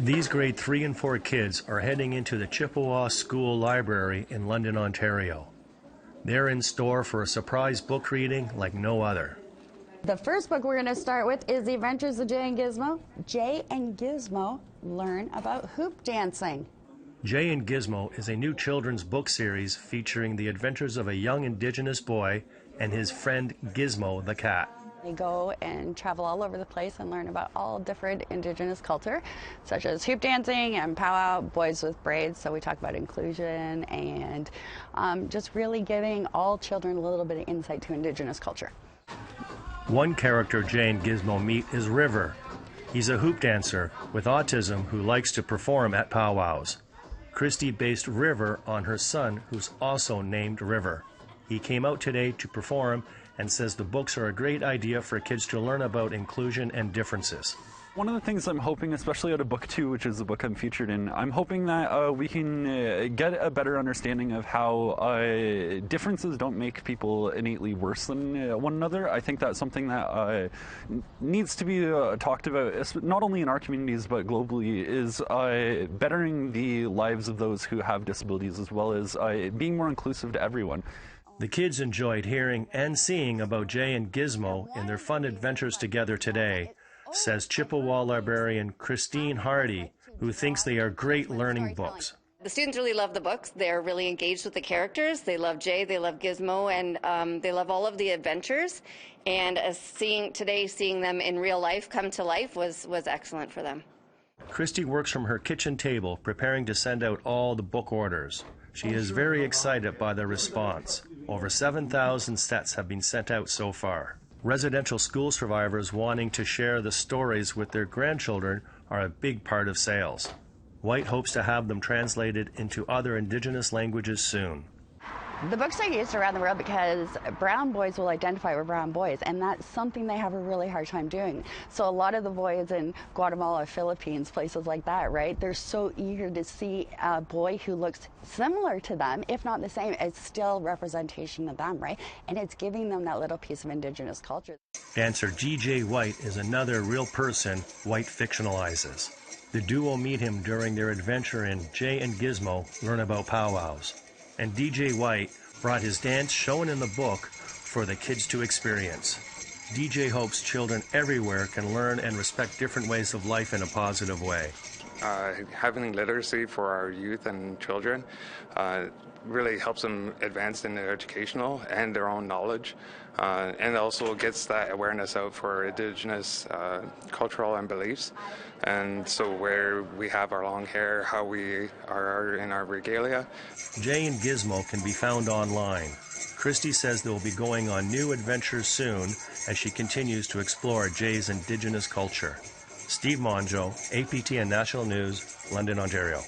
These grade 3 and 4 kids are heading into the Chippewa School Library in London, Ontario. They're in store for a surprise book reading like no other. The first book we're going to start with is The Adventures of Jay and Gizmo. Jay and Gizmo learn about hoop dancing. Jay and Gizmo is a new children's book series featuring the adventures of a young Indigenous boy and his friend Gizmo the cat. They go and travel all over the place and learn about all different Indigenous culture, such as hoop dancing and powwow, boys with braids. So we talk about inclusion and just really giving all children a little bit of insight to Indigenous culture. One character Jay and Gizmo meet is River. He's a hoop dancer with autism who likes to perform at powwows. Kristi based River on her son, who's also named River. He came out today to perform and says the books are a great idea for kids to learn about inclusion and differences. One of the things I'm hoping, especially out of book 2, which is the book I'm featured in, I'm hoping that we can get a better understanding of how differences don't make people innately worse than one another. I think that's something that needs to be talked about, not only in our communities but globally, is bettering the lives of those who have disabilities, as well as being more inclusive to everyone. The kids enjoyed hearing and seeing about Jay and Gizmo in their fun adventures together today, says Chippewa librarian Christine Hardy, who thinks they are great learning books. The students really love the books. They're really engaged with the characters. They love Jay, they love Gizmo, and they love all of the adventures. And seeing them in real life come to life was excellent for them. Kristi works from her kitchen table, preparing to send out all the book orders. She is very excited by the response. Over 7,000 sets have been sent out so far. Residential school survivors wanting to share the stories with their grandchildren are a big part of sales. White hopes to have them translated into other Indigenous languages soon. The books are used around the world because brown boys will identify with brown boys, and that's something they have a really hard time doing. So a lot of the boys in Guatemala, Philippines, places like that, right, they're so eager to see a boy who looks similar to them, if not the same. It's still representation of them, right? And it's giving them that little piece of Indigenous culture. Dancer DJ White is another real person White fictionalizes. The duo meet him during their adventure in Jay and Gizmo Learn About Powwows. And DJ White brought his dance shown in the book for the kids to experience. DJ hopes children everywhere can learn and respect different ways of life in a positive way. Having literacy for our youth and children really helps them advance in their educational and their own knowledge, and also gets that awareness out for Indigenous cultural and beliefs. And so where we have our long hair, how we are in our regalia. Jay and Gizmo can be found online. Kristi says they will be going on new adventures soon as she continues to explore Jay's Indigenous culture. Steve Monjo, APTN National News, London, Ontario.